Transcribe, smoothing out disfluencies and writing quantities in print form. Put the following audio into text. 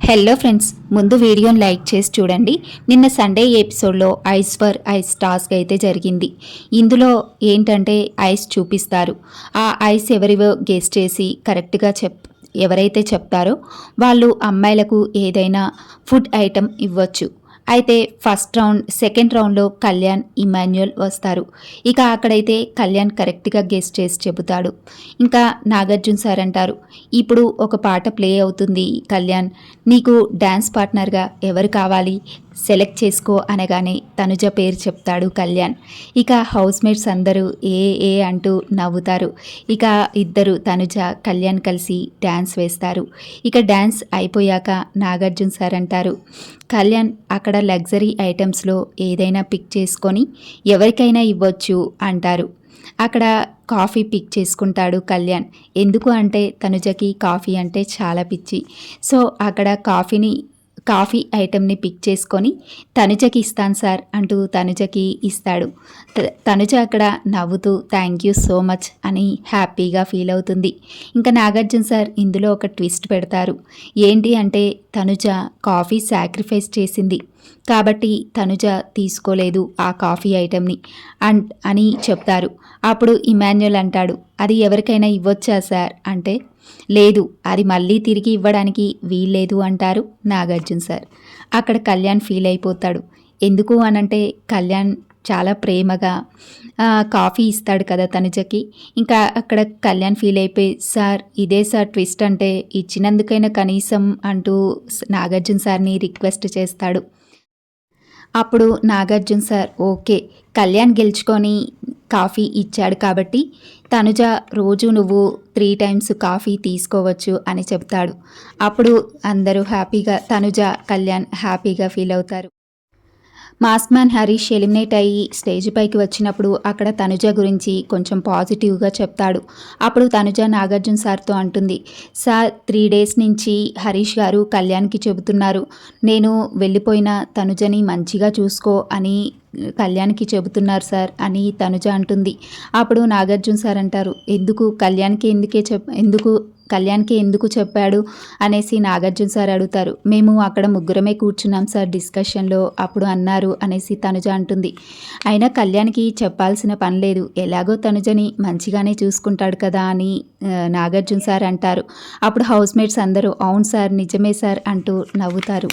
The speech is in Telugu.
హలో ఫ్రెండ్స్, ముందు వీడియోని లైక్ చేసి చూడండి. నిన్న సండే ఎపిసోడ్లో ఐస్ ఫర్ ఐస్ టాస్క్ అయితే జరిగింది. ఇందులో ఏంటంటే ఐస్ చూపిస్తారు. ఆ ఐస్ ఎవరివో గెస్ చేసి కరెక్ట్గా ఎవరైతే చెప్తారో వాళ్ళు అమ్మాయిలకు ఏదైనా ఫుడ్ ఐటెం ఇవ్వచ్చు. అయితే ఫస్ట్ రౌండ్, సెకండ్ రౌండ్లో కళ్యాణ్, ఇమాన్యుయల్ వస్తారు. ఇక అక్కడైతే కళ్యాణ్ కరెక్ట్గా గెస్ చేసి చెబుతాడు. ఇంకా నాగార్జున సార్ అంటారు, ఇప్పుడు ఒక పాట ప్లే అవుతుంది కళ్యాణ్, నీకు డ్యాన్స్ పార్ట్నర్గా ఎవరు కావాలి, సెలెక్ట్ చేసుకో అనగానే తనుజ పేరు చెప్తాడు కళ్యాణ్. ఇక హౌస్ మేట్స్ అందరూ ఏ ఏ అంటూ నవ్వుతారు. ఇక ఇద్దరు తనుజ, కళ్యాణ్ కలిసి డ్యాన్స్ వేస్తారు. ఇక డ్యాన్స్ అయిపోయాక నాగార్జున సార్ అంటారు, కళ్యాణ్ అక్కడ లగ్జరీ ఐటమ్స్లో ఏదైనా పిక్ చేసుకొని ఎవరికైనా ఇవ్వచ్చు అంటారు. అక్కడ కాఫీ పిక్ చేసుకుంటాడు కళ్యాణ్. ఎందుకు అంటే తనుజకి కాఫీ అంటే చాలా పిచ్చి. సో అక్కడ కాఫీ ఐటెంని పిక్ చేసుకొని తనుజకి ఇస్తాను సార్ అంటూ తనుజకి ఇస్తాడు. తనుజ అక్కడ నవ్వుతూ థ్యాంక్ యూ సో మచ్ అని హ్యాపీగా ఫీల్ అవుతుంది. ఇంకా నాగార్జున సార్ ఇందులో ఒక ట్విస్ట్ పెడతారు. ఏంటి అంటే తనుజ కాఫీ సాక్రిఫైస్ చేసింది కాబట్టి తనుజ తీసుకోలేదు ఆ కాఫీ ఐటెంని అని చెప్తారు. అప్పుడు ఇమాన్యుయల్ అంటాడు, అది ఎవరికైనా ఇవ్వచ్చా సార్ అంటే, లేదు అది మళ్ళీ తిరిగి ఇవ్వడానికి వీల్లేదు అంటారు నాగార్జున సార్. అక్కడ కళ్యాణ్ ఫీల్ అయిపోతాడు. ఎందుకు అనంటే కళ్యాణ్ చాలా ప్రేమగా కాఫీ ఇస్తాడు కదా తనుజకి. ఇంకా అక్కడ కళ్యాణ్ ఫీల్ అయిపోయి, సార్ ఇదే సార్ ట్విస్ట్ అంటే ఇచ్చినందుకైనా కనీసం అంటూ నాగార్జున సార్ని రిక్వెస్ట్ చేస్తాడు. అప్పుడు నాగార్జున సార్ ఓకే, కళ్యాణ్ గెలుచుకొని కాఫీ ఇచ్చాడు కాబట్టి తనుజ రోజు నువ్వు 3 టైమ్స్ కాఫీ తీసుకోవచ్చు అని చెప్తాడు. అప్పుడు అందరూ హ్యాపీగా, తనుజ, కళ్యాణ్ హ్యాపీగా ఫీల్ అవుతారు. మాస్క్ మ్యాన్ హరీష్ ఎలిమినేట్ అయ్యి స్టేజ్ పైకి వచ్చినప్పుడు అక్కడ తనుజ గురించి కొంచెం పాజిటివ్గా చెప్తాడు. అప్పుడు తనుజ నాగార్జున సార్తో అంటుంది, సార్ 3 డేస్ నుంచి హరీష్ గారు కళ్యాణ్కి చెబుతున్నారు, నేను వెళ్ళిపోయిన తనుజని మంచిగా చూసుకో అని కళ్యాణ్కి చెబుతున్నారు సార్ అని తనుజ అంటుంది. అప్పుడు నాగార్జున సార్ అంటారు, కళ్యాణ్కి ఎందుకు చెప్పాడు అనేసి నాగార్జున సార్ అడుగుతారు. మేము అక్కడ ముగ్గురమే కూర్చున్నాం సార్ డిస్కషన్లో, అప్పుడు అన్నారు అనేసి తనుజ అంటుంది. అయినా కళ్యాణ్కి చెప్పాల్సిన పని లేదు, ఎలాగో తనుజని మంచిగానే చూసుకుంటాడు కదా అని నాగార్జున సార్ అంటారు. అప్పుడు హౌస్ మేట్స్ అందరూ అవును సార్, నిజమే సార్ అంటూ నవ్వుతారు.